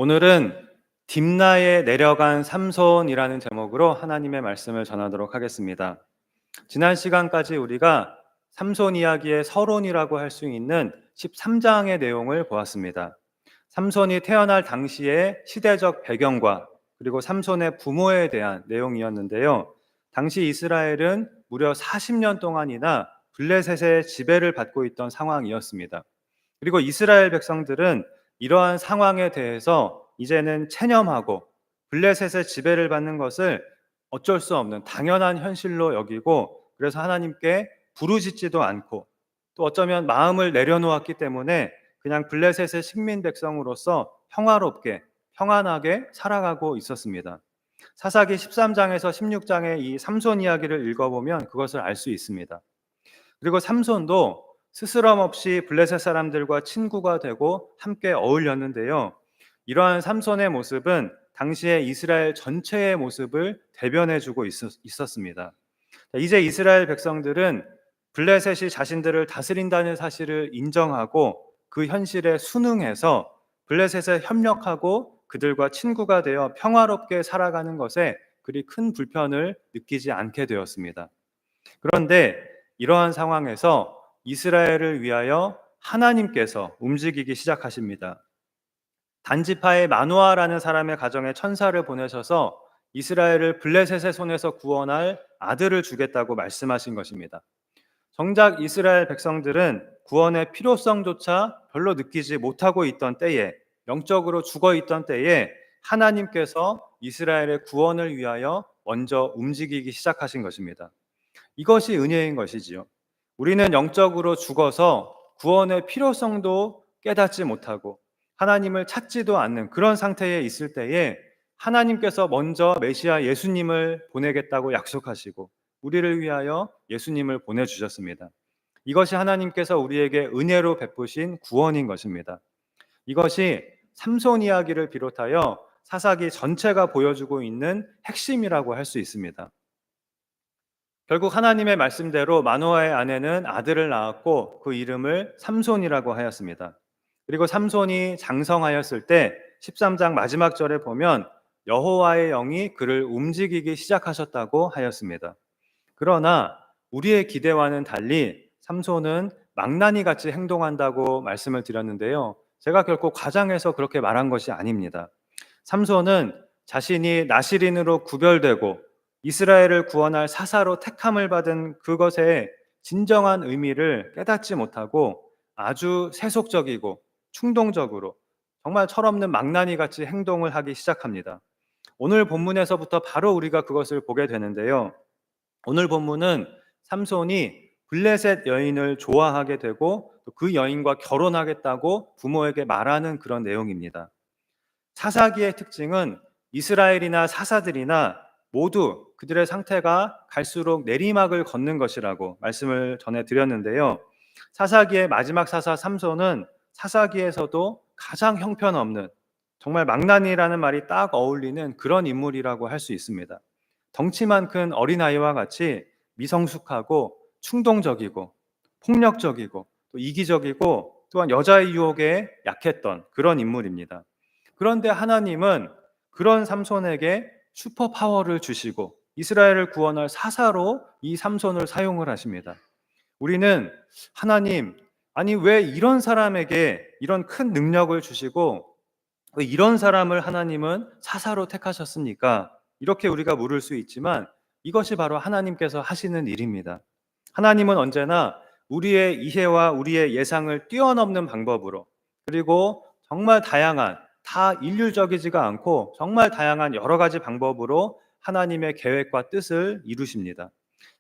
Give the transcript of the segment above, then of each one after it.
오늘은 딥나에 내려간 삼손이라는 제목으로 하나님의 말씀을 전하도록 하겠습니다. 지난 시간까지 우리가 삼손 이야기의 서론이라고 할 수 있는 13장의 내용을 보았습니다. 삼손이 태어날 당시의 시대적 배경과 그리고 삼손의 부모에 대한 내용이었는데요. 당시 이스라엘은 무려 40년 동안이나 블레셋의 지배를 받고 있던 상황이었습니다. 그리고 이스라엘 백성들은 이러한 상황에 대해서 이제는 체념하고 블레셋의 지배를 받는 것을 어쩔 수 없는 당연한 현실로 여기고, 그래서 하나님께 부르짖지도 않고 또 어쩌면 마음을 내려놓았기 때문에 그냥 블레셋의 식민 백성으로서 평화롭게 평안하게 살아가고 있었습니다. 사사기 13장에서 16장의 이 삼손 이야기를 읽어보면 그것을 알 수 있습니다. 그리고 삼손도 스스럼 없이 블레셋 사람들과 친구가 되고 함께 어울렸는데요. 이러한 삼손의 모습은 당시의 이스라엘 전체의 모습을 대변해주고 있었습니다. 이제 이스라엘 백성들은 블레셋이 자신들을 다스린다는 사실을 인정하고 그 현실에 순응해서 블레셋에 협력하고 그들과 친구가 되어 평화롭게 살아가는 것에 그리 큰 불편을 느끼지 않게 되었습니다. 그런데 이러한 상황에서 이스라엘을 위하여 하나님께서 움직이기 시작하십니다. 단지파의 마누아라는 사람의 가정에 천사를 보내셔서 이스라엘을 블레셋의 손에서 구원할 아들을 주겠다고 말씀하신 것입니다. 정작 이스라엘 백성들은 구원의 필요성조차 별로 느끼지 못하고 있던 때에, 영적으로 죽어 있던 때에 하나님께서 이스라엘의 구원을 위하여 먼저 움직이기 시작하신 것입니다. 이것이 은혜인 것이지요. 우리는 영적으로 죽어서 구원의 필요성도 깨닫지 못하고 하나님을 찾지도 않는 그런 상태에 있을 때에 하나님께서 먼저 메시아 예수님을 보내겠다고 약속하시고 우리를 위하여 예수님을 보내주셨습니다. 이것이 하나님께서 우리에게 은혜로 베푸신 구원인 것입니다. 이것이 삼손 이야기를 비롯하여 사사기 전체가 보여주고 있는 핵심이라고 할 수 있습니다. 결국 하나님의 말씀대로 마노아의 아내는 아들을 낳았고 그 이름을 삼손이라고 하였습니다. 그리고 삼손이 장성하였을 때 13장 마지막 절에 보면 여호와의 영이 그를 움직이기 시작하셨다고 하였습니다. 그러나 우리의 기대와는 달리 삼손은 망나니 같이 행동한다고 말씀을 드렸는데요. 제가 결코 과장해서 그렇게 말한 것이 아닙니다. 삼손은 자신이 나시린으로 구별되고 이스라엘을 구원할 사사로 택함을 받은 그것의 진정한 의미를 깨닫지 못하고 아주 세속적이고 충동적으로 정말 철없는 망나니 같이 행동을 하기 시작합니다. 오늘 본문에서부터 바로 우리가 그것을 보게 되는데요. 오늘 본문은 삼손이 블레셋 여인을 좋아하게 되고 그 여인과 결혼하겠다고 부모에게 말하는 그런 내용입니다. 사사기의 특징은 이스라엘이나 사사들이나 모두 그들의 상태가 갈수록 내리막을 걷는 것이라고 말씀을 전해드렸는데요. 사사기의 마지막 사사 삼손은 사사기에서도 가장 형편없는, 정말 망나니라는 말이 딱 어울리는 그런 인물이라고 할 수 있습니다. 덩치만 큰 어린아이와 같이 미성숙하고 충동적이고 폭력적이고 또 이기적이고 또한 여자의 유혹에 약했던 그런 인물입니다. 그런데 하나님은 그런 삼손에게 슈퍼파워를 주시고 이스라엘을 구원할 사사로 이 삼손을 사용을 하십니다. 우리는 하나님, 아니 왜 이런 사람에게 이런 큰 능력을 주시고 왜 이런 사람을 하나님은 사사로 택하셨습니까? 이렇게 우리가 물을 수 있지만 이것이 바로 하나님께서 하시는 일입니다. 하나님은 언제나 우리의 이해와 우리의 예상을 뛰어넘는 방법으로, 그리고 정말 다양한, 다 일률적이지가 않고 정말 다양한 여러 가지 방법으로 하나님의 계획과 뜻을 이루십니다.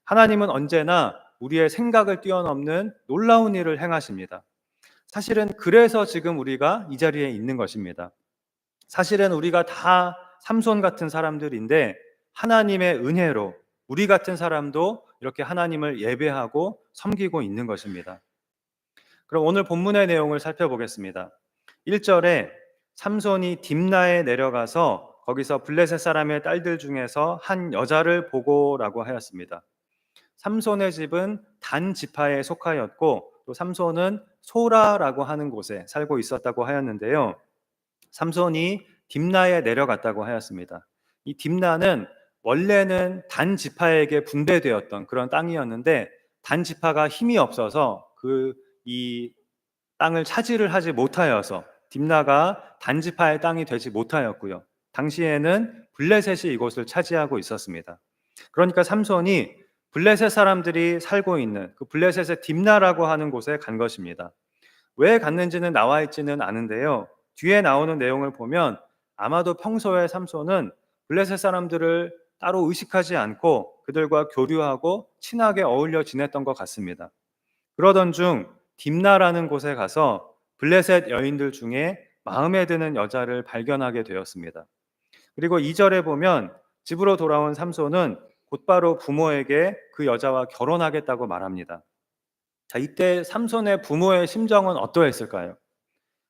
하나님은 언제나 우리의 생각을 뛰어넘는 놀라운 일을 행하십니다. 사실은 그래서 지금 우리가 이 자리에 있는 것입니다. 사실은 우리가 다 삼손 같은 사람들인데 하나님의 은혜로 우리 같은 사람도 이렇게 하나님을 예배하고 섬기고 있는 것입니다. 그럼 오늘 본문의 내용을 살펴보겠습니다. 1절에 삼손이 딥나에 내려가서 거기서 블레셋 사람의 딸들 중에서 한 여자를 보고라고 하였습니다. 삼손의 집은 단 지파에 속하였고 또 삼손은 소라라고 하는 곳에 살고 있었다고 하였는데요. 삼손이 딥나에 내려갔다고 하였습니다. 이 딥나는 원래는 단 지파에게 분배되었던 그런 땅이었는데 단 지파가 힘이 없어서 이 땅을 차지를 하지 못하여서 딥나가 단 지파의 땅이 되지 못하였고요. 당시에는 블레셋이 이곳을 차지하고 있었습니다. 그러니까 삼손이 블레셋 사람들이 살고 있는 그 블레셋의 딥나라고 하는 곳에 간 것입니다. 왜 갔는지는 나와 있지는 않은데요. 뒤에 나오는 내용을 보면 아마도 평소에 삼손은 블레셋 사람들을 따로 의식하지 않고 그들과 교류하고 친하게 어울려 지냈던 것 같습니다. 그러던 중 딥나라는 곳에 가서 블레셋 여인들 중에 마음에 드는 여자를 발견하게 되었습니다. 그리고 2절에 보면 집으로 돌아온 삼손은 곧바로 부모에게 그 여자와 결혼하겠다고 말합니다. 자, 이때 삼손의 부모의 심정은 어떠했을까요?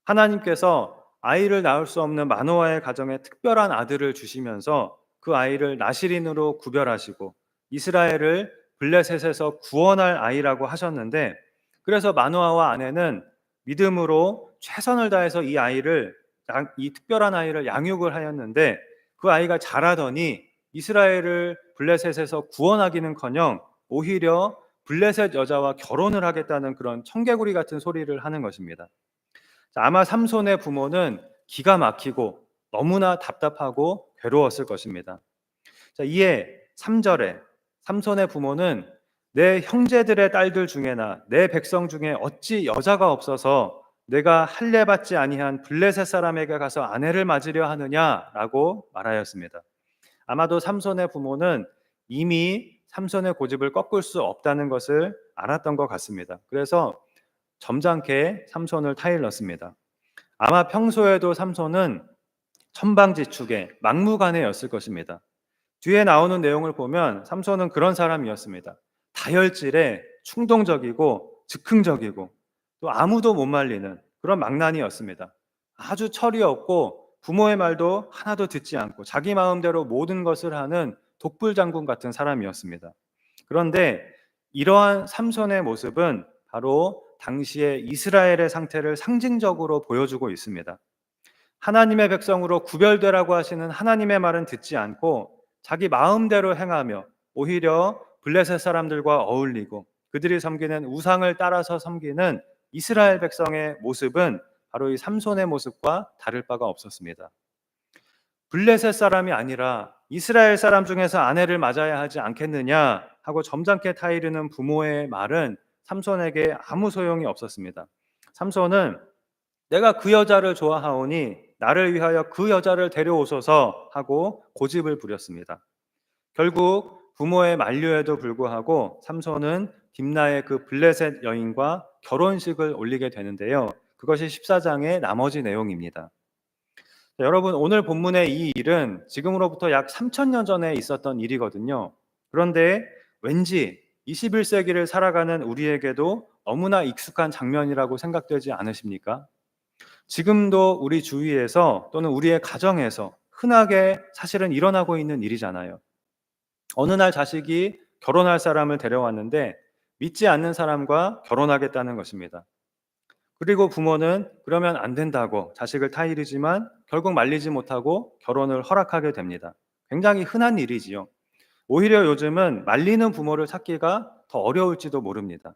하나님께서 아이를 낳을 수 없는 마노아의 가정에 특별한 아들을 주시면서 그 아이를 나시린으로 구별하시고 이스라엘을 블레셋에서 구원할 아이라고 하셨는데, 그래서 마노아와 아내는 믿음으로 최선을 다해서 이 특별한 아이를 양육을 하였는데, 그 아이가 자라더니 이스라엘을 블레셋에서 구원하기는커녕 오히려 블레셋 여자와 결혼을 하겠다는 그런 청개구리 같은 소리를 하는 것입니다. 자, 아마 삼손의 부모는 기가 막히고 너무나 답답하고 괴로웠을 것입니다. 자, 이에 3절에 삼손의 부모는 내 형제들의 딸들 중에나 내 백성 중에 어찌 여자가 없어서 내가 할례 받지 아니한 블레셋 사람에게 가서 아내를 맞으려 하느냐라고 말하였습니다. 아마도 삼손의 부모는 이미 삼손의 고집을 꺾을 수 없다는 것을 알았던 것 같습니다. 그래서 점잖게 삼손을 타일렀습니다. 아마 평소에도 삼손은 천방지축에 막무가내였을 것입니다. 뒤에 나오는 내용을 보면 삼손은 그런 사람이었습니다. 다혈질에 충동적이고 즉흥적이고 또 아무도 못 말리는 그런 망나니였습니다. 아주 철이 없고 부모의 말도 하나도 듣지 않고 자기 마음대로 모든 것을 하는 독불장군 같은 사람이었습니다. 그런데 이러한 삼손의 모습은 바로 당시의 이스라엘의 상태를 상징적으로 보여주고 있습니다. 하나님의 백성으로 구별되라고 하시는 하나님의 말은 듣지 않고 자기 마음대로 행하며 오히려 블레셋 사람들과 어울리고 그들이 섬기는 우상을 따라서 섬기는 이스라엘 백성의 모습은 바로 이 삼손의 모습과 다를 바가 없었습니다. 블레셋 사람이 아니라 이스라엘 사람 중에서 아내를 맞아야 하지 않겠느냐 하고 점잖게 타이르는 부모의 말은 삼손에게 아무 소용이 없었습니다. 삼손은 내가 그 여자를 좋아하오니 나를 위하여 그 여자를 데려오소서 하고 고집을 부렸습니다. 결국 부모의 만류에도 불구하고 삼손은 딥나의 그 블레셋 여인과 결혼식을 올리게 되는데요. 그것이 14장의 나머지 내용입니다. 자, 여러분, 오늘 본문의 이 일은 지금으로부터 약 3000년 전에 있었던 일이거든요. 그런데 왠지 21세기를 살아가는 우리에게도 너무나 익숙한 장면이라고 생각되지 않으십니까? 지금도 우리 주위에서 또는 우리의 가정에서 흔하게 사실은 일어나고 있는 일이잖아요. 어느 날 자식이 결혼할 사람을 데려왔는데 믿지 않는 사람과 결혼하겠다는 것입니다. 그리고 부모는 그러면 안 된다고 자식을 타이르지만 결국 말리지 못하고 결혼을 허락하게 됩니다. 굉장히 흔한 일이지요. 오히려 요즘은 말리는 부모를 찾기가 더 어려울지도 모릅니다.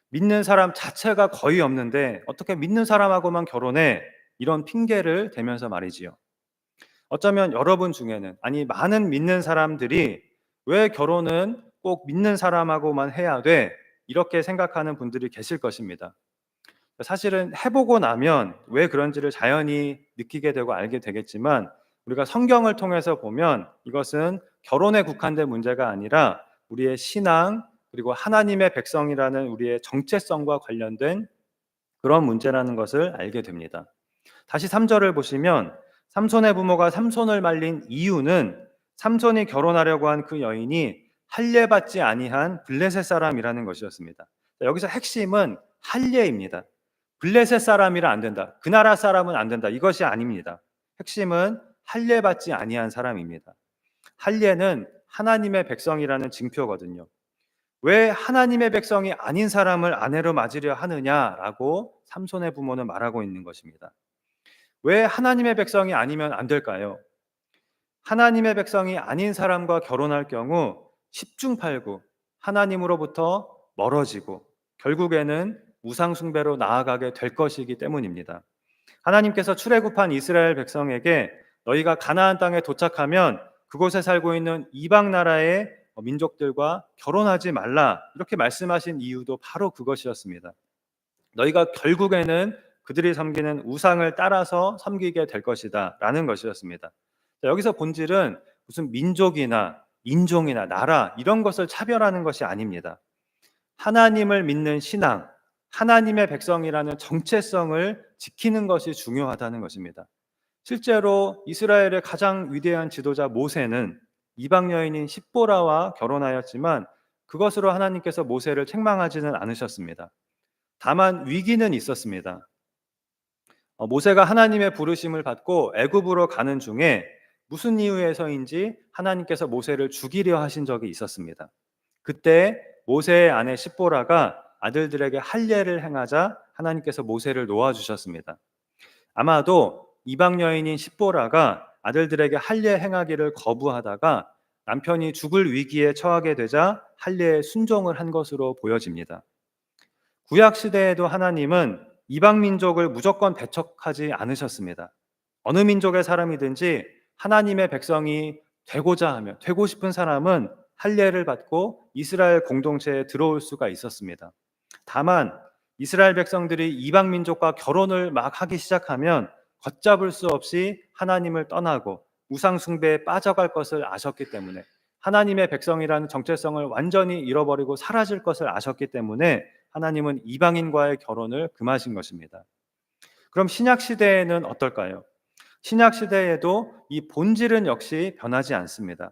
믿는 사람 자체가 거의 없는데 어떻게 믿는 사람하고만 결혼해? 이런 핑계를 대면서 말이지요. 어쩌면 여러분 중에는, 아니 많은 믿는 사람들이 왜 결혼은 꼭 믿는 사람하고만 해야 돼? 이렇게 생각하는 분들이 계실 것입니다. 사실은 해보고 나면 왜 그런지를 자연히 느끼게 되고 알게 되겠지만, 우리가 성경을 통해서 보면 이것은 결혼에 국한된 문제가 아니라 우리의 신앙 그리고 하나님의 백성이라는 우리의 정체성과 관련된 그런 문제라는 것을 알게 됩니다. 다시 3절을 보시면 삼손의 부모가 삼손을 말린 이유는 삼손이 결혼하려고 한 그 여인이 할례 받지 아니한 블레셋 사람이라는 것이었습니다. 여기서 핵심은 할례입니다. 블레셋 사람이라 안 된다. 그 나라 사람은 안 된다. 이것이 아닙니다. 핵심은 할례 받지 아니한 사람입니다. 할례는 하나님의 백성이라는 징표거든요. 왜 하나님의 백성이 아닌 사람을 아내로 맞으려 하느냐라고 삼손의 부모는 말하고 있는 것입니다. 왜 하나님의 백성이 아니면 안 될까요? 하나님의 백성이 아닌 사람과 결혼할 경우 십중팔구 하나님으로부터 멀어지고 결국에는 우상숭배로 나아가게 될 것이기 때문입니다. 하나님께서 출애굽한 이스라엘 백성에게 너희가 가나안 땅에 도착하면 그곳에 살고 있는 이방 나라의 민족들과 결혼하지 말라 이렇게 말씀하신 이유도 바로 그것이었습니다. 너희가 결국에는 그들이 섬기는 우상을 따라서 섬기게 될 것이다 라는 것이었습니다. 자, 여기서 본질은 무슨 민족이나 인종이나 나라 이런 것을 차별하는 것이 아닙니다. 하나님을 믿는 신앙, 하나님의 백성이라는 정체성을 지키는 것이 중요하다는 것입니다. 실제로 이스라엘의 가장 위대한 지도자 모세는 이방 여인인 십보라와 결혼하였지만 그것으로 하나님께서 모세를 책망하지는 않으셨습니다. 다만 위기는 있었습니다. 모세가 하나님의 부르심을 받고 애굽으로 가는 중에 무슨 이유에서인지 하나님께서 모세를 죽이려 하신 적이 있었습니다. 그때 모세의 아내 십보라가 아들들에게 할례를 행하자 하나님께서 모세를 놓아주셨습니다. 아마도 이방 여인인 십보라가 아들들에게 할례 행하기를 거부하다가 남편이 죽을 위기에 처하게 되자 할례에 순종을 한 것으로 보여집니다. 구약 시대에도 하나님은 이방 민족을 무조건 배척하지 않으셨습니다. 어느 민족의 사람이든지 하나님의 백성이 되고자 하면 되고 싶은 사람은 할례를 받고 이스라엘 공동체에 들어올 수가 있었습니다. 다만 이스라엘 백성들이 이방 민족과 결혼을 막 하기 시작하면 걷잡을 수 없이 하나님을 떠나고 우상 숭배에 빠져갈 것을 아셨기 때문에 하나님의 백성이라는 정체성을 완전히 잃어버리고 사라질 것을 아셨기 때문에 하나님은 이방인과의 결혼을 금하신 것입니다. 그럼 신약 시대에는 어떨까요? 신약 시대에도 이 본질은 역시 변하지 않습니다.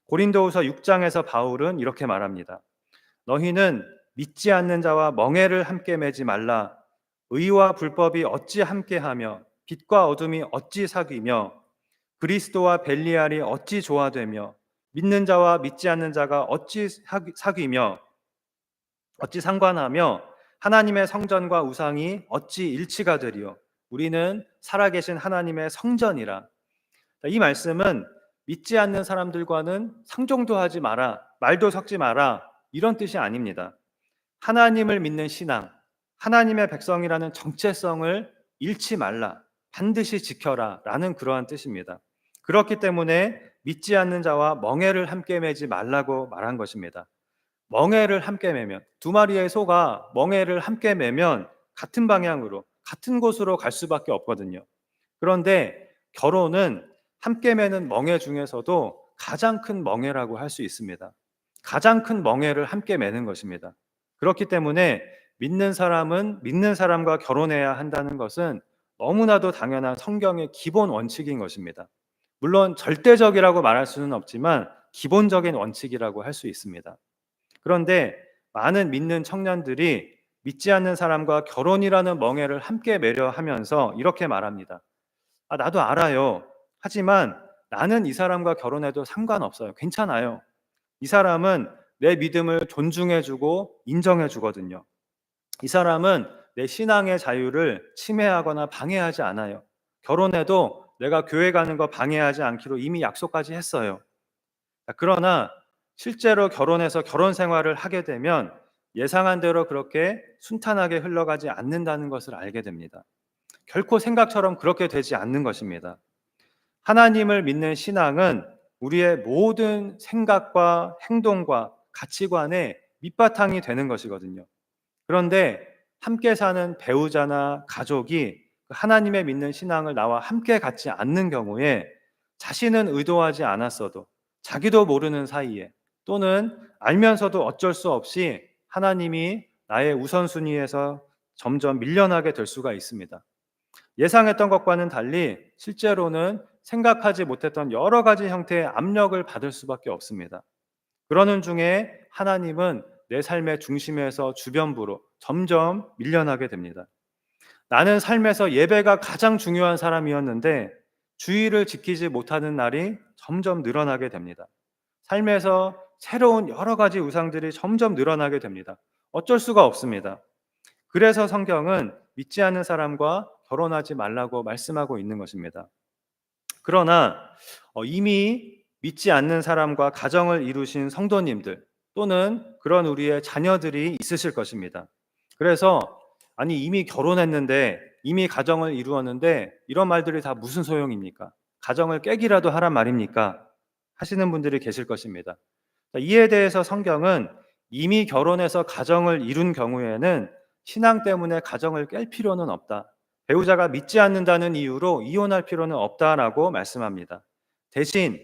고린도후서 6장에서 바울은 이렇게 말합니다. 너희는 믿지 않는 자와 멍에를 함께 매지 말라. 의와 불법이 어찌 함께하며 빛과 어둠이 어찌 사귀며 그리스도와 벨리알이 어찌 조화되며 믿는 자와 믿지 않는 자가 어찌 사귀며 어찌 상관하며 하나님의 성전과 우상이 어찌 일치가 되리요. 우리는 살아계신 하나님의 성전이라. 이 말씀은 믿지 않는 사람들과는 상종도 하지 마라, 말도 섞지 마라 이런 뜻이 아닙니다. 하나님을 믿는 신앙, 하나님의 백성이라는 정체성을 잃지 말라, 반드시 지켜라 라는 그러한 뜻입니다. 그렇기 때문에 믿지 않는 자와 멍에를 함께 매지 말라고 말한 것입니다. 멍에를 함께 매면, 두 마리의 소가 멍에를 함께 매면 같은 방향으로 같은 곳으로 갈 수밖에 없거든요. 그런데 결혼은 함께 매는 멍에 중에서도 가장 큰 멍에라고 할 수 있습니다. 가장 큰 멍에를 함께 매는 것입니다. 그렇기 때문에 믿는 사람은 믿는 사람과 결혼해야 한다는 것은 너무나도 당연한 성경의 기본 원칙인 것입니다. 물론 절대적이라고 말할 수는 없지만 기본적인 원칙이라고 할 수 있습니다. 그런데 많은 믿는 청년들이 믿지 않는 사람과 결혼이라는 멍에를 함께 매려 하면서 이렇게 말합니다. 나도 알아요. 하지만 나는 이 사람과 결혼해도 상관없어요. 괜찮아요. 이 사람은 내 믿음을 존중해주고 인정해주거든요. 이 사람은 내 신앙의 자유를 침해하거나 방해하지 않아요. 결혼해도 내가 교회 가는 거 방해하지 않기로 이미 약속까지 했어요. 그러나 실제로 결혼해서 결혼 생활을 하게 되면 예상한 대로 그렇게 순탄하게 흘러가지 않는다는 것을 알게 됩니다. 결코 생각처럼 그렇게 되지 않는 것입니다. 하나님을 믿는 신앙은 우리의 모든 생각과 행동과 가치관의 밑바탕이 되는 것이거든요. 그런데 함께 사는 배우자나 가족이 하나님의 믿는 신앙을 나와 함께 갖지 않는 경우에 자신은 의도하지 않았어도 자기도 모르는 사이에 또는 알면서도 어쩔 수 없이 하나님이 나의 우선순위에서 점점 밀려나게 될 수가 있습니다. 예상했던 것과는 달리 실제로는 생각하지 못했던 여러 가지 형태의 압력을 받을 수밖에 없습니다. 그러는 중에 하나님은 내 삶의 중심에서 주변부로 점점 밀려나게 됩니다. 나는 삶에서 예배가 가장 중요한 사람이었는데 주의를 지키지 못하는 날이 점점 늘어나게 됩니다. 삶에서 새로운 여러 가지 우상들이 점점 늘어나게 됩니다. 어쩔 수가 없습니다. 그래서 성경은 믿지 않는 사람과 결혼하지 말라고 말씀하고 있는 것입니다. 그러나 이미 믿지 않는 사람과 가정을 이루신 성도님들 또는 그런 우리의 자녀들이 있으실 것입니다. 그래서 아니 이미 결혼했는데 이미 가정을 이루었는데 이런 말들이 다 무슨 소용입니까? 가정을 깨기라도 하란 말입니까? 하시는 분들이 계실 것입니다. 이에 대해서 성경은 이미 결혼해서 가정을 이룬 경우에는 신앙 때문에 가정을 깰 필요는 없다. 배우자가 믿지 않는다는 이유로 이혼할 필요는 없다라고 말씀합니다. 대신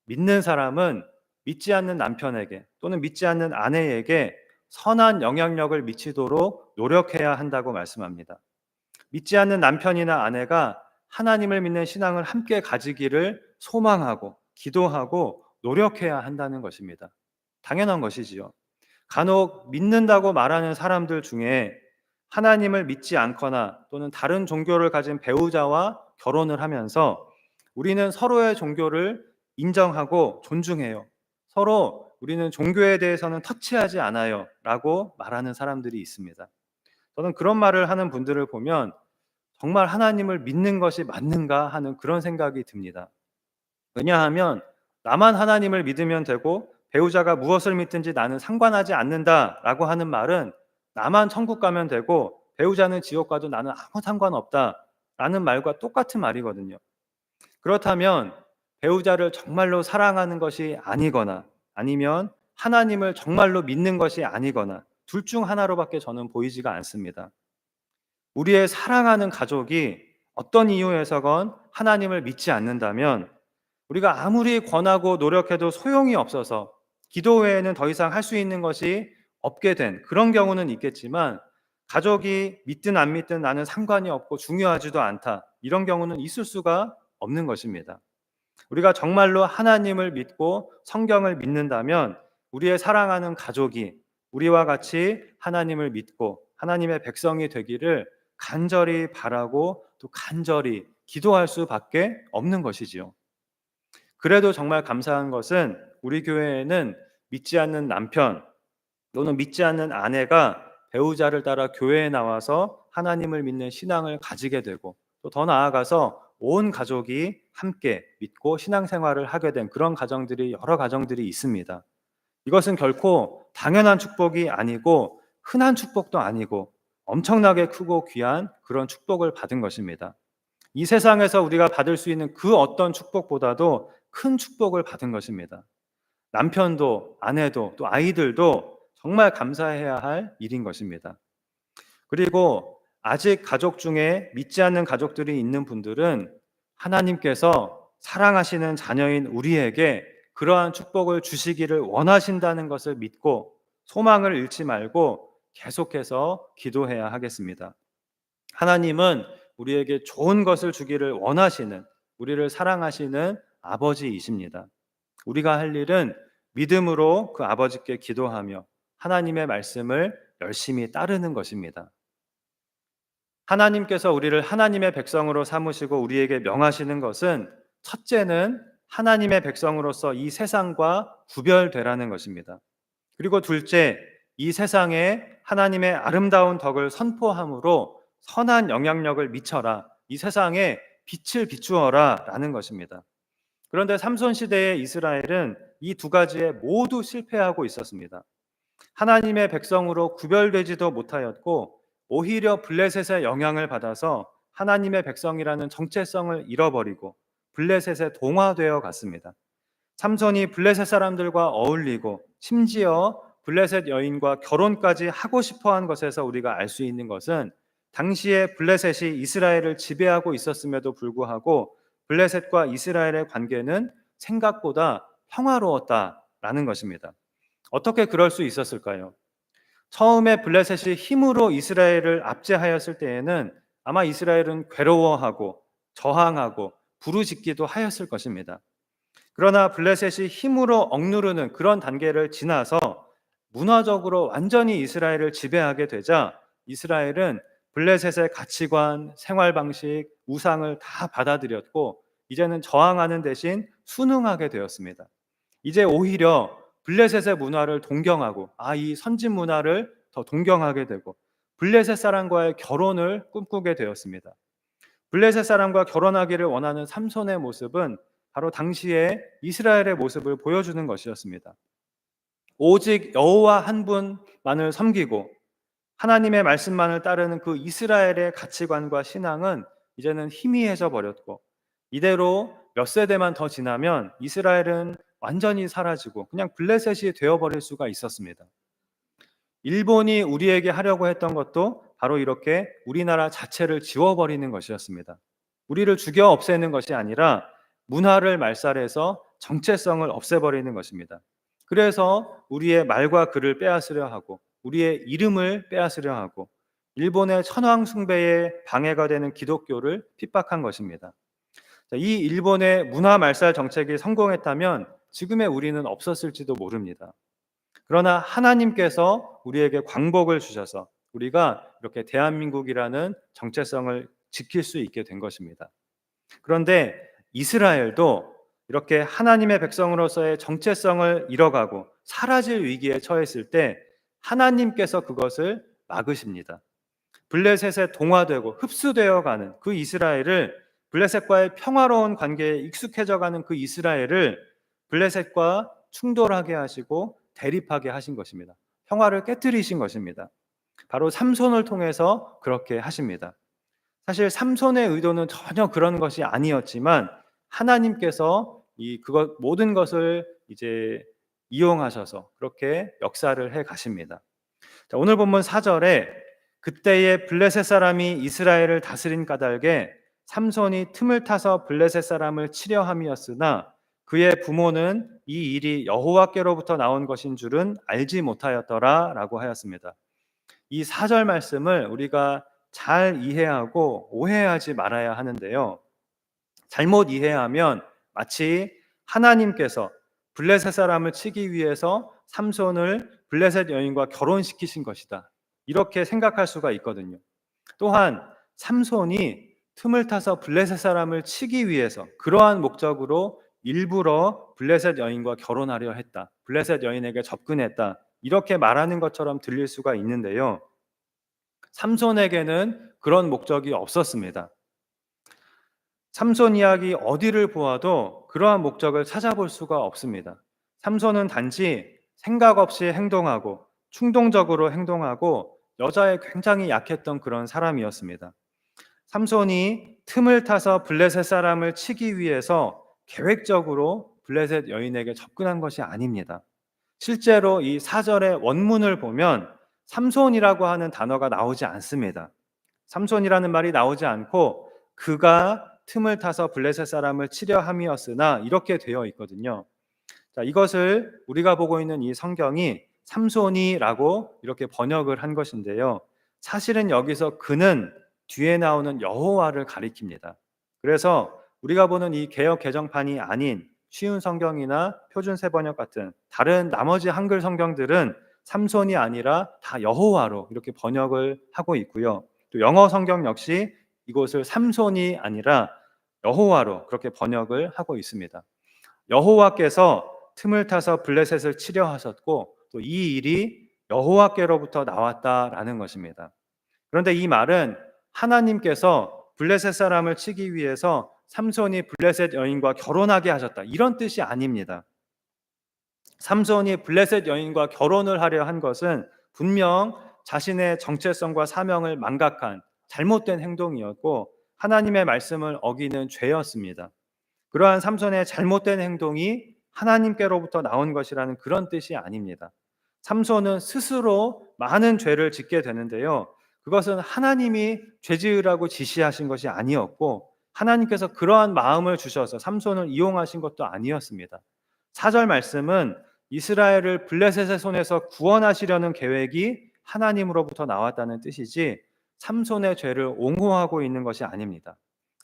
믿는 사람은 믿지 않는 남편에게 또는 믿지 않는 아내에게 선한 영향력을 미치도록 노력해야 한다고 말씀합니다. 믿지 않는 남편이나 아내가 하나님을 믿는 신앙을 함께 가지기를 소망하고 기도하고 노력해야 한다는 것입니다. 당연한 것이지요. 간혹 믿는다고 말하는 사람들 중에 하나님을 믿지 않거나 또는 다른 종교를 가진 배우자와 결혼을 하면서 우리는 서로의 종교를 인정하고 존중해요. 서로 우리는 종교에 대해서는 터치하지 않아요. 라고 말하는 사람들이 있습니다. 저는 그런 말을 하는 분들을 보면 정말 하나님을 믿는 것이 맞는가 하는 그런 생각이 듭니다. 왜냐하면 나만 하나님을 믿으면 되고 배우자가 무엇을 믿든지 나는 상관하지 않는다라고 하는 말은 나만 천국 가면 되고 배우자는 지옥 가도 나는 아무 상관없다라는 말과 똑같은 말이거든요. 그렇다면 배우자를 정말로 사랑하는 것이 아니거나 아니면 하나님을 정말로 믿는 것이 아니거나 둘 중 하나로밖에 저는 보이지가 않습니다. 우리의 사랑하는 가족이 어떤 이유에서건 하나님을 믿지 않는다면 우리가 아무리 권하고 노력해도 소용이 없어서 기도 외에는 더 이상 할 수 있는 것이 없게 된 그런 경우는 있겠지만 가족이 믿든 안 믿든 나는 상관이 없고 중요하지도 않다. 이런 경우는 있을 수가 없는 것입니다. 우리가 정말로 하나님을 믿고 성경을 믿는다면 우리의 사랑하는 가족이 우리와 같이 하나님을 믿고 하나님의 백성이 되기를 간절히 바라고 또 간절히 기도할 수밖에 없는 것이지요. 그래도 정말 감사한 것은 우리 교회에는 믿지 않는 남편 또는 믿지 않는 아내가 배우자를 따라 교회에 나와서 하나님을 믿는 신앙을 가지게 되고 또 더 나아가서 온 가족이 함께 믿고 신앙생활을 하게 된 그런 가정들이 여러 가정들이 있습니다. 이것은 결코 당연한 축복이 아니고 흔한 축복도 아니고 엄청나게 크고 귀한 그런 축복을 받은 것입니다. 이 세상에서 우리가 받을 수 있는 그 어떤 축복보다도 큰 축복을 받은 것입니다. 남편도 아내도 또 아이들도 정말 감사해야 할 일인 것입니다. 그리고 아직 가족 중에 믿지 않는 가족들이 있는 분들은 하나님께서 사랑하시는 자녀인 우리에게 그러한 축복을 주시기를 원하신다는 것을 믿고 소망을 잃지 말고 계속해서 기도해야 하겠습니다. 하나님은 우리에게 좋은 것을 주기를 원하시는 우리를 사랑하시는 아버지이십니다. 우리가 할 일은 믿음으로 그 아버지께 기도하며 하나님의 말씀을 열심히 따르는 것입니다. 하나님께서 우리를 하나님의 백성으로 삼으시고 우리에게 명하시는 것은 첫째는 하나님의 백성으로서 이 세상과 구별되라는 것입니다. 그리고 둘째, 이 세상에 하나님의 아름다운 덕을 선포함으로 선한 영향력을 미쳐라. 이 세상에 빛을 비추어라 라는 것입니다. 그런데 삼손 시대의 이스라엘은 이 두 가지에 모두 실패하고 있었습니다. 하나님의 백성으로 구별되지도 못하였고 오히려 블레셋의 영향을 받아서 하나님의 백성이라는 정체성을 잃어버리고 블레셋에 동화되어 갔습니다. 삼손이 블레셋 사람들과 어울리고 심지어 블레셋 여인과 결혼까지 하고 싶어한 것에서 우리가 알 수 있는 것은 당시에 블레셋이 이스라엘을 지배하고 있었음에도 불구하고 블레셋과 이스라엘의 관계는 생각보다 평화로웠다라는 것입니다. 어떻게 그럴 수 있었을까요? 처음에 블레셋이 힘으로 이스라엘을 압제하였을 때에는 아마 이스라엘은 괴로워하고 저항하고 부르짖기도 하였을 것입니다. 그러나 블레셋이 힘으로 억누르는 그런 단계를 지나서 문화적으로 완전히 이스라엘을 지배하게 되자 이스라엘은 블레셋의 가치관, 생활 방식, 우상을 다 받아들였고 이제는 저항하는 대신 순응하게 되었습니다. 이제 오히려 블레셋의 문화를 동경하고 이 선진 문화를 더 동경하게 되고 블레셋 사람과의 결혼을 꿈꾸게 되었습니다. 블레셋 사람과 결혼하기를 원하는 삼손의 모습은 바로 당시의 이스라엘의 모습을 보여주는 것이었습니다. 오직 여호와 한 분만을 섬기고 하나님의 말씀만을 따르는 그 이스라엘의 가치관과 신앙은 이제는 희미해져 버렸고, 이대로 몇 세대만 더 지나면 이스라엘은 완전히 사라지고 그냥 블레셋이 되어버릴 수가 있었습니다. 일본이 우리에게 하려고 했던 것도 바로 이렇게 우리나라 자체를 지워버리는 것이었습니다. 우리를 죽여 없애는 것이 아니라 문화를 말살해서 정체성을 없애버리는 것입니다. 그래서 우리의 말과 글을 빼앗으려 하고 우리의 이름을 빼앗으려 하고 일본의 천황 숭배에 방해가 되는 기독교를 핍박한 것입니다. 이 일본의 문화 말살 정책이 성공했다면 지금의 우리는 없었을지도 모릅니다. 그러나 하나님께서 우리에게 광복을 주셔서 우리가 이렇게 대한민국이라는 정체성을 지킬 수 있게 된 것입니다. 그런데 이스라엘도 이렇게 하나님의 백성으로서의 정체성을 잃어가고 사라질 위기에 처했을 때 하나님께서 그것을 막으십니다. 블레셋에 동화되고 흡수되어가는 그 이스라엘을, 블레셋과의 평화로운 관계에 익숙해져가는 그 이스라엘을 블레셋과 충돌하게 하시고 대립하게 하신 것입니다. 평화를 깨뜨리신 것입니다. 바로 삼손을 통해서 그렇게 하십니다. 사실 삼손의 의도는 전혀 그런 것이 아니었지만 하나님께서 그것 모든 것을 이제 이용하셔서 그렇게 역사를 해 가십니다. 자, 오늘 본문 4절에 그때의 블레셋 사람이 이스라엘을 다스린 까닭에 삼손이 틈을 타서 블레셋 사람을 치려 함이었으나 그의 부모는 이 일이 여호와께로부터 나온 것인 줄은 알지 못하였더라라고 하였습니다. 이 4절 말씀을 우리가 잘 이해하고 오해하지 말아야 하는데요. 잘못 이해하면 마치 하나님께서 블레셋 사람을 치기 위해서 삼손을 블레셋 여인과 결혼시키신 것이다, 이렇게 생각할 수가 있거든요. 또한 삼손이 틈을 타서 블레셋 사람을 치기 위해서 그러한 목적으로 일부러 블레셋 여인과 결혼하려 했다, 블레셋 여인에게 접근했다, 이렇게 말하는 것처럼 들릴 수가 있는데요. 삼손에게는 그런 목적이 없었습니다. 삼손 이야기 어디를 보아도 그러한 목적을 찾아볼 수가 없습니다. 삼손은 단지 생각 없이 행동하고 충동적으로 행동하고 여자에 굉장히 약했던 그런 사람이었습니다. 삼손이 틈을 타서 블레셋 사람을 치기 위해서 계획적으로 블레셋 여인에게 접근한 것이 아닙니다. 실제로 이 4절의 원문을 보면 삼손이라고 하는 단어가 나오지 않습니다. 삼손이라는 말이 나오지 않고 그가 틈을 타서 블레셋 사람을 치려 함이었으나 이렇게 되어 있거든요. 자, 이것을 우리가 보고 있는 이 성경이 삼손이라고 이렇게 번역을 한 것인데요. 사실은 여기서 그는 뒤에 나오는 여호와를 가리킵니다. 그래서 우리가 보는 이 개역 개정판이 아닌 쉬운 성경이나 표준 세번역 같은 다른 나머지 한글 성경들은 삼손이 아니라 다 여호와로 이렇게 번역을 하고 있고요. 또 영어 성경 역시 이곳을 삼손이 아니라 여호와로 그렇게 번역을 하고 있습니다. 여호와께서 틈을 타서 블레셋을 치려 하셨고 또 이 일이 여호와께로부터 나왔다라는 것입니다. 그런데 이 말은 하나님께서 블레셋 사람을 치기 위해서 삼손이 블레셋 여인과 결혼하게 하셨다, 이런 뜻이 아닙니다. 삼손이 블레셋 여인과 결혼을 하려 한 것은 분명 자신의 정체성과 사명을 망각한 잘못된 행동이었고 하나님의 말씀을 어기는 죄였습니다. 그러한 삼손의 잘못된 행동이 하나님께로부터 나온 것이라는 그런 뜻이 아닙니다. 삼손은 스스로 많은 죄를 짓게 되는데요. 그것은 하나님이 죄 지으라고 지시하신 것이 아니었고 하나님께서 그러한 마음을 주셔서 삼손을 이용하신 것도 아니었습니다. 4절 말씀은 이스라엘을 블레셋의 손에서 구원하시려는 계획이 하나님으로부터 나왔다는 뜻이지 삼손의 죄를 옹호하고 있는 것이 아닙니다.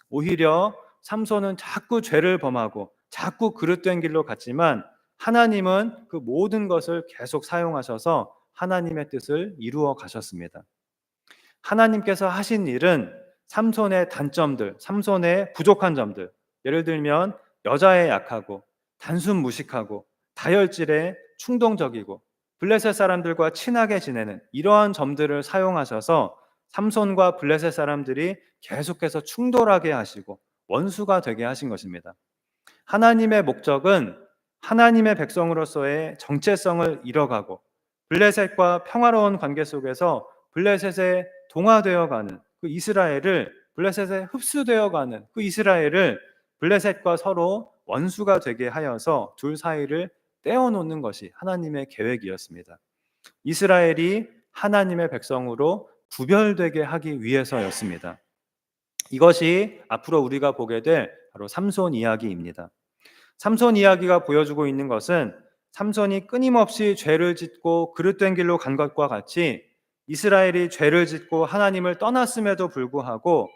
오히려 삼손은 자꾸 죄를 범하고 자꾸 그릇된 길로 갔지만 하나님은 그 모든 것을 계속 사용하셔서 하나님의 뜻을 이루어 가셨습니다. 하나님께서 하신 일은 삼손의 단점들, 삼손의 부족한 점들, 예를 들면 여자에 약하고 단순 무식하고 다혈질에 충동적이고 블레셋 사람들과 친하게 지내는 이러한 점들을 사용하셔서 삼손과 블레셋 사람들이 계속해서 충돌하게 하시고 원수가 되게 하신 것입니다. 하나님의 목적은 하나님의 백성으로서의 정체성을 잃어가고 블레셋과 평화로운 관계 속에서 블레셋에 동화되어 가는 그 이스라엘을, 블레셋에 흡수되어 가는 그 이스라엘을 블레셋과 서로 원수가 되게 하여서 둘 사이를 떼어놓는 것이 하나님의 계획이었습니다. 이스라엘이 하나님의 백성으로 구별되게 하기 위해서였습니다. 이것이 앞으로 우리가 보게 될 바로 삼손 이야기입니다. 삼손 이야기가 보여주고 있는 것은 삼손이 끊임없이 죄를 짓고 그릇된 길로 간 것과 같이 이스라엘이 죄를 짓고 하나님을 떠났음에도 불구하고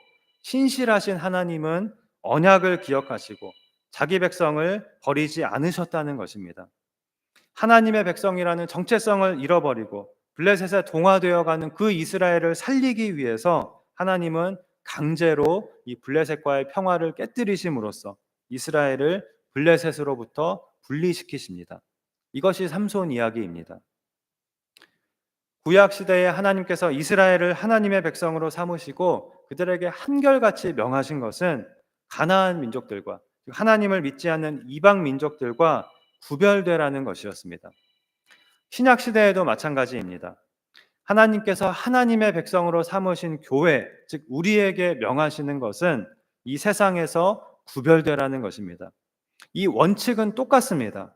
신실하신 하나님은 언약을 기억하시고 자기 백성을 버리지 않으셨다는 것입니다. 하나님의 백성이라는 정체성을 잃어버리고 블레셋에 동화되어가는 그 이스라엘을 살리기 위해서 하나님은 강제로 이 블레셋과의 평화를 깨뜨리심으로써 이스라엘을 블레셋으로부터 분리시키십니다. 이것이 삼손 이야기입니다. 구약 시대에 하나님께서 이스라엘을 하나님의 백성으로 삼으시고 그들에게 한결같이 명하신 것은 가나안 민족들과 하나님을 믿지 않는 이방 민족들과 구별되라는 것이었습니다. 신약 시대에도 마찬가지입니다. 하나님께서 하나님의 백성으로 삼으신 교회, 즉 우리에게 명하시는 것은 이 세상에서 구별되라는 것입니다. 이 원칙은 똑같습니다.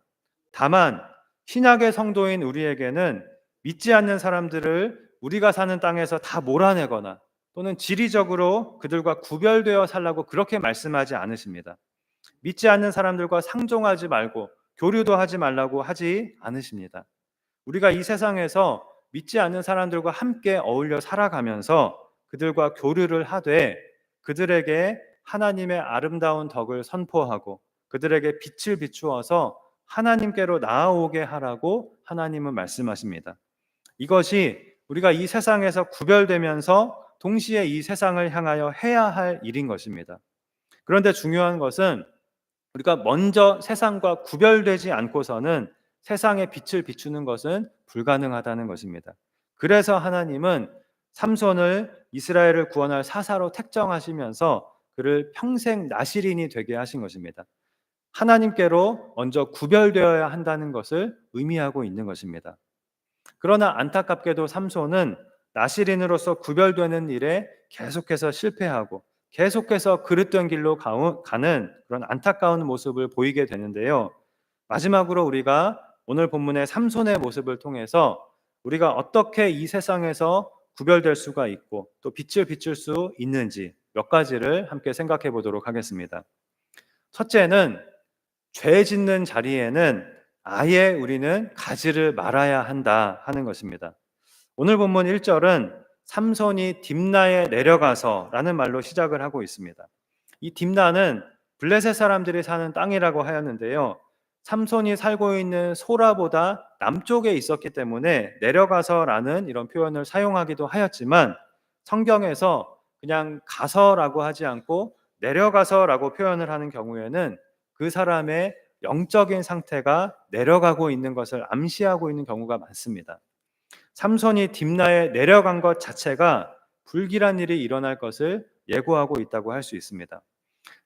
다만 신약의 성도인 우리에게는 믿지 않는 사람들을 우리가 사는 땅에서 다 몰아내거나 또는 지리적으로 그들과 구별되어 살라고 그렇게 말씀하지 않으십니다. 믿지 않는 사람들과 상종하지 말고 교류도 하지 말라고 하지 않으십니다. 우리가 이 세상에서 믿지 않는 사람들과 함께 어울려 살아가면서 그들과 교류를 하되 그들에게 하나님의 아름다운 덕을 선포하고 그들에게 빛을 비추어서 하나님께로 나아오게 하라고 하나님은 말씀하십니다. 이것이 우리가 이 세상에서 구별되면서 동시에 이 세상을 향하여 해야 할 일인 것입니다. 그런데 중요한 것은 우리가 먼저 세상과 구별되지 않고서는 세상의 빛을 비추는 것은 불가능하다는 것입니다. 그래서 하나님은 삼손을 이스라엘을 구원할 사사로 택정하시면서 그를 평생 나시린이 되게 하신 것입니다. 하나님께로 먼저 구별되어야 한다는 것을 의미하고 있는 것입니다. 그러나 안타깝게도 삼손은 나시린으로서 구별되는 일에 계속해서 실패하고 계속해서 그릇된 길로 가는 그런 안타까운 모습을 보이게 되는데요. 마지막으로 우리가 오늘 본문의 삼손의 모습을 통해서 우리가 어떻게 이 세상에서 구별될 수가 있고 또 빛을 비출 수 있는지 몇 가지를 함께 생각해 보도록 하겠습니다. 첫째는 죄 짓는 자리에는 아예 우리는 가지를 말아야 한다 하는 것입니다. 오늘 본문 1절은 삼손이 딥나에 내려가서 라는 말로 시작을 하고 있습니다. 이 딥나는 블레셋 사람들이 사는 땅이라고 하였는데요. 삼손이 살고 있는 소라보다 남쪽에 있었기 때문에 내려가서라는 이런 표현을 사용하기도 하였지만 성경에서 그냥 가서라고 하지 않고 내려가서라고 표현을 하는 경우에는 그 사람의 영적인 상태가 내려가고 있는 것을 암시하고 있는 경우가 많습니다. 삼손이 딥나에 내려간 것 자체가 불길한 일이 일어날 것을 예고하고 있다고 할 수 있습니다.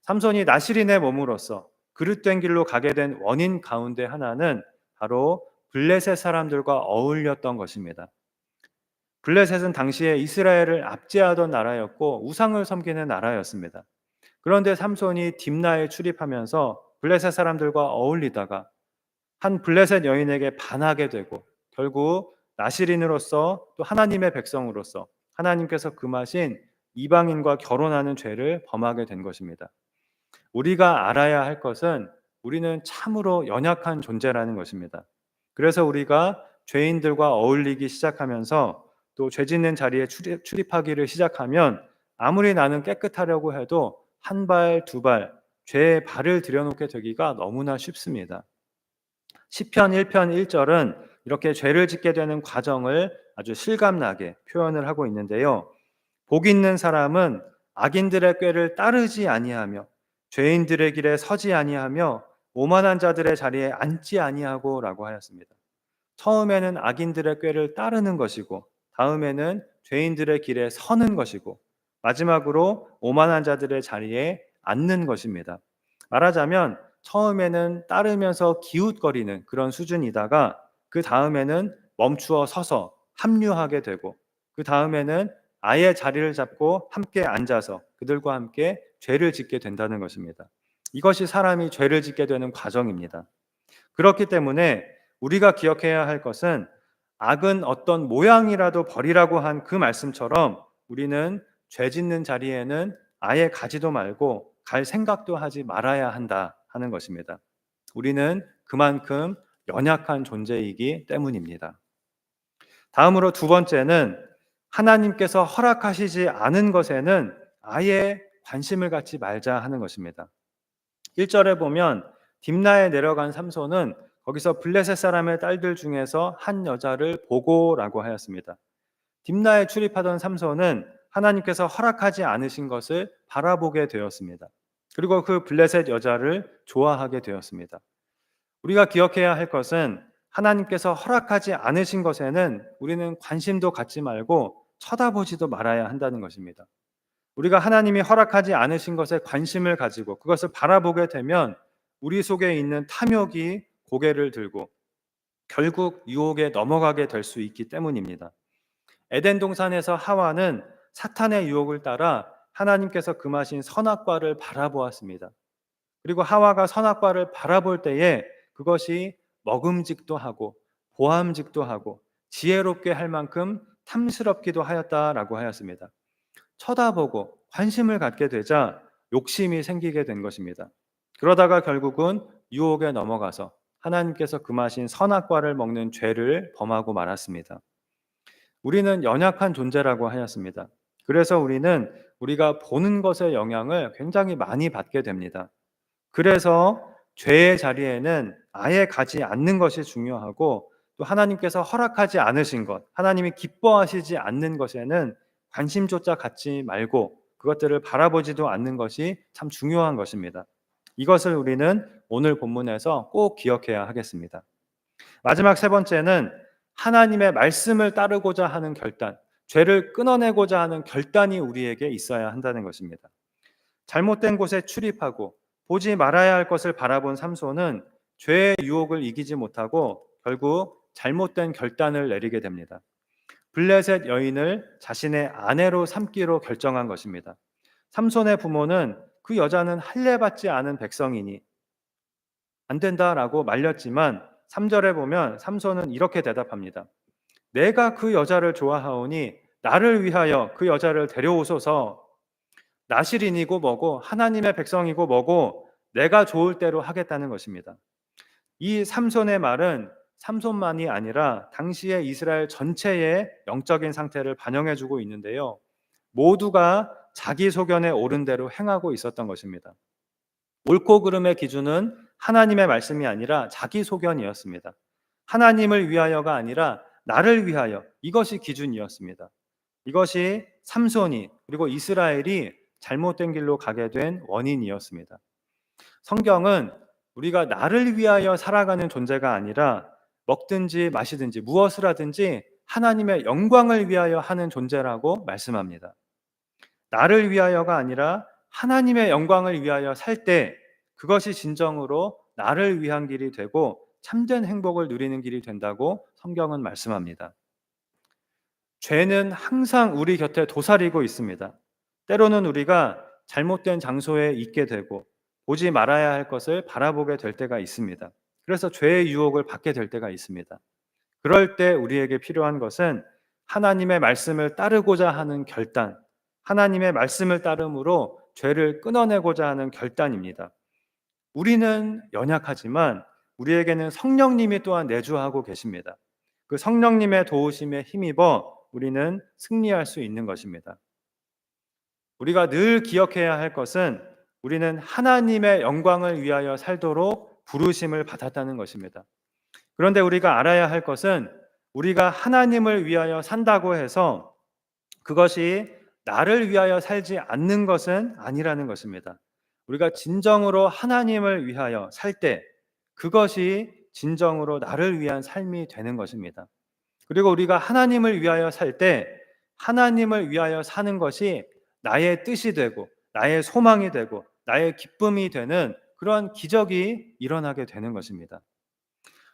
삼손이 나시린에 머물어서 그릇된 길로 가게 된 원인 가운데 하나는 바로 블레셋 사람들과 어울렸던 것입니다. 블레셋은 당시에 이스라엘을 압제하던 나라였고 우상을 섬기는 나라였습니다. 그런데 삼손이 딥나에 출입하면서 블레셋 사람들과 어울리다가 한 블레셋 여인에게 반하게 되고 결국 나시린으로서 또 하나님의 백성으로서 하나님께서 금하신 이방인과 결혼하는 죄를 범하게 된 것입니다. 우리가 알아야 할 것은 우리는 참으로 연약한 존재라는 것입니다. 그래서 우리가 죄인들과 어울리기 시작하면서 또 죄 짓는 자리에 출입하기를 시작하면 아무리 나는 깨끗하려고 해도 한 발, 두 발, 죄에 발을 들여놓게 되기가 너무나 쉽습니다. 시편 1편 1절은 이렇게 죄를 짓게 되는 과정을 아주 실감나게 표현을 하고 있는데요. 복 있는 사람은 악인들의 꾀를 따르지 아니하며 죄인들의 길에 서지 아니하며 오만한 자들의 자리에 앉지 아니하고라고 하였습니다. 처음에는 악인들의 꾀를 따르는 것이고 다음에는 죄인들의 길에 서는 것이고 마지막으로 오만한 자들의 자리에 앉는 것입니다. 말하자면 처음에는 따르면서 기웃거리는 그런 수준이다가 그 다음에는 멈추어 서서 합류하게 되고 그 다음에는 아예 자리를 잡고 함께 앉아서 그들과 함께 죄를 짓게 된다는 것입니다. 이것이 사람이 죄를 짓게 되는 과정입니다. 그렇기 때문에 우리가 기억해야 할 것은 악은 어떤 모양이라도 버리라고 한 그 말씀처럼 우리는 죄 짓는 자리에는 아예 가지도 말고 갈 생각도 하지 말아야 한다 하는 것입니다. 우리는 그만큼 연약한 존재이기 때문입니다. 다음으로 두 번째는 하나님께서 허락하시지 않은 것에는 아예 관심을 갖지 말자 하는 것입니다. 1절에 보면 딥나에 내려간 삼손은 거기서 블레셋 사람의 딸들 중에서 한 여자를 보고라고 하였습니다. 딥나에 출입하던 삼손은 하나님께서 허락하지 않으신 것을 바라보게 되었습니다. 그리고 그 블레셋 여자를 좋아하게 되었습니다. 우리가 기억해야 할 것은 하나님께서 허락하지 않으신 것에는 우리는 관심도 갖지 말고 쳐다보지도 말아야 한다는 것입니다. 우리가 하나님이 허락하지 않으신 것에 관심을 가지고 그것을 바라보게 되면 우리 속에 있는 탐욕이 고개를 들고 결국 유혹에 넘어가게 될 수 있기 때문입니다. 에덴 동산에서 하와는 사탄의 유혹을 따라 하나님께서 금하신 선악과를 바라보았습니다. 그리고 하와가 선악과를 바라볼 때에 그것이 먹음직도 하고 보암직도 하고 지혜롭게 할 만큼 탐스럽기도 하였다라고 하였습니다. 쳐다보고 관심을 갖게 되자 욕심이 생기게 된 것입니다. 그러다가 결국은 유혹에 넘어가서 하나님께서 금하신 선악과를 먹는 죄를 범하고 말았습니다. 우리는 연약한 존재라고 하였습니다. 그래서 우리는 우리가 보는 것의 영향을 굉장히 많이 받게 됩니다. 그래서 죄의 자리에는 아예 가지 않는 것이 중요하고 또 하나님께서 허락하지 않으신 것, 하나님이 기뻐하시지 않는 것에는 관심조차 갖지 말고 그것들을 바라보지도 않는 것이 참 중요한 것입니다. 이것을 우리는 오늘 본문에서 꼭 기억해야 하겠습니다. 마지막 세 번째는 하나님의 말씀을 따르고자 하는 결단, 죄를 끊어내고자 하는 결단이 우리에게 있어야 한다는 것입니다. 잘못된 곳에 출입하고 보지 말아야 할 것을 바라본 삼손은 죄의 유혹을 이기지 못하고 결국 잘못된 결단을 내리게 됩니다. 블레셋 여인을 자신의 아내로 삼기로 결정한 것입니다. 삼손의 부모는 그 여자는 할례받지 않은 백성이니 안 된다라고 말렸지만 3절에 보면 삼손은 이렇게 대답합니다. 내가 그 여자를 좋아하오니 나를 위하여 그 여자를 데려오소서. 나실인이고 뭐고 하나님의 백성이고 뭐고 내가 좋을 대로 하겠다는 것입니다. 이 삼손의 말은 삼손만이 아니라 당시의 이스라엘 전체의 영적인 상태를 반영해주고 있는데요. 모두가 자기 소견에 옳은 대로 행하고 있었던 것입니다. 옳고 그름의 기준은 하나님의 말씀이 아니라 자기 소견이었습니다. 하나님을 위하여가 아니라 나를 위하여, 이것이 기준이었습니다. 이것이 삼손이 그리고 이스라엘이 잘못된 길로 가게 된 원인이었습니다. 성경은 우리가 나를 위하여 살아가는 존재가 아니라 먹든지 마시든지 무엇을 하든지 하나님의 영광을 위하여 하는 존재라고 말씀합니다. 나를 위하여가 아니라 하나님의 영광을 위하여 살 때 그것이 진정으로 나를 위한 길이 되고 참된 행복을 누리는 길이 된다고 성경은 말씀합니다. 죄는 항상 우리 곁에 도사리고 있습니다. 때로는 우리가 잘못된 장소에 있게 되고 보지 말아야 할 것을 바라보게 될 때가 있습니다. 그래서 죄의 유혹을 받게 될 때가 있습니다. 그럴 때 우리에게 필요한 것은 하나님의 말씀을 따르고자 하는 결단, 하나님의 말씀을 따름으로 죄를 끊어내고자 하는 결단입니다. 우리는 연약하지만 우리에게는 성령님이 또한 내주하고 계십니다. 그 성령님의 도우심에 힘입어 우리는 승리할 수 있는 것입니다. 우리가 늘 기억해야 할 것은 우리는 하나님의 영광을 위하여 살도록 부르심을 받았다는 것입니다. 그런데 우리가 알아야 할 것은 우리가 하나님을 위하여 산다고 해서 그것이 나를 위하여 살지 않는 것은 아니라는 것입니다. 우리가 진정으로 하나님을 위하여 살 때 그것이 진정으로 나를 위한 삶이 되는 것입니다. 그리고 우리가 하나님을 위하여 살 때 하나님을 위하여 사는 것이 나의 뜻이 되고 나의 소망이 되고 나의 기쁨이 되는 그러한 기적이 일어나게 되는 것입니다.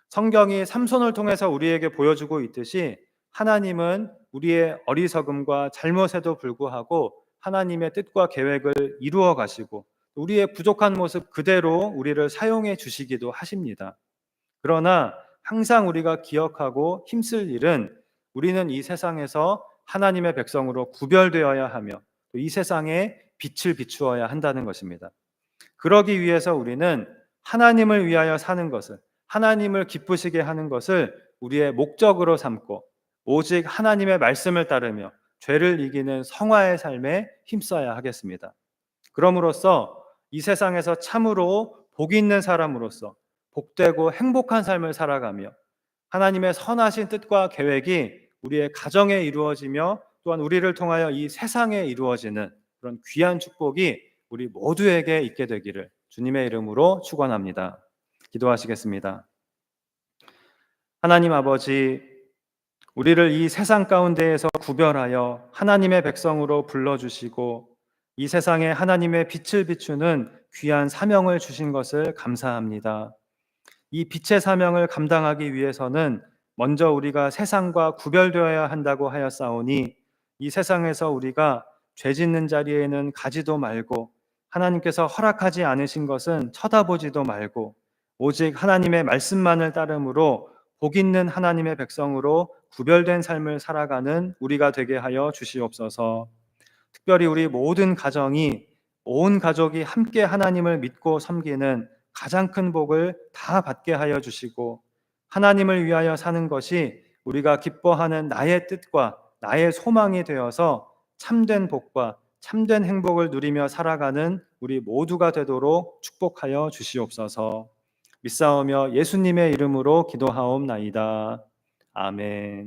성경이 삼손을 통해서 우리에게 보여주고 있듯이 하나님은 우리의 어리석음과 잘못에도 불구하고 하나님의 뜻과 계획을 이루어 가시고 우리의 부족한 모습 그대로 우리를 사용해 주시기도 하십니다. 그러나 항상 우리가 기억하고 힘쓸 일은 우리는 이 세상에서 하나님의 백성으로 구별되어야 하며 또 이 세상에 빛을 비추어야 한다는 것입니다. 그러기 위해서 우리는 하나님을 위하여 사는 것을, 하나님을 기쁘시게 하는 것을 우리의 목적으로 삼고 오직 하나님의 말씀을 따르며 죄를 이기는 성화의 삶에 힘써야 하겠습니다. 그럼으로써 이 세상에서 참으로 복 있는 사람으로서 복되고 행복한 삶을 살아가며 하나님의 선하신 뜻과 계획이 우리의 가정에 이루어지며 또한 우리를 통하여 이 세상에 이루어지는 그런 귀한 축복이 우리 모두에게 있게 되기를 주님의 이름으로 축원합니다. 기도하시겠습니다. 하나님 아버지, 우리를 이 세상 가운데에서 구별하여 하나님의 백성으로 불러주시고 이 세상에 하나님의 빛을 비추는 귀한 사명을 주신 것을 감사합니다. 이 빛의 사명을 감당하기 위해서는 먼저 우리가 세상과 구별되어야 한다고 하였사오니 이 세상에서 우리가 죄 짓는 자리에는 가지도 말고 하나님께서 허락하지 않으신 것은 쳐다보지도 말고 오직 하나님의 말씀만을 따름으로 복 있는 하나님의 백성으로 구별된 삶을 살아가는 우리가 되게 하여 주시옵소서. 특별히 우리 모든 가정이 온 가족이 함께 하나님을 믿고 섬기는 가장 큰 복을 다 받게 하여 주시고 하나님을 위하여 사는 것이 우리가 기뻐하는 나의 뜻과 나의 소망이 되어서 참된 복과 참된 행복을 누리며 살아가는 우리 모두가 되도록 축복하여 주시옵소서. 믿사오며 예수님의 이름으로 기도하옵나이다. 아멘.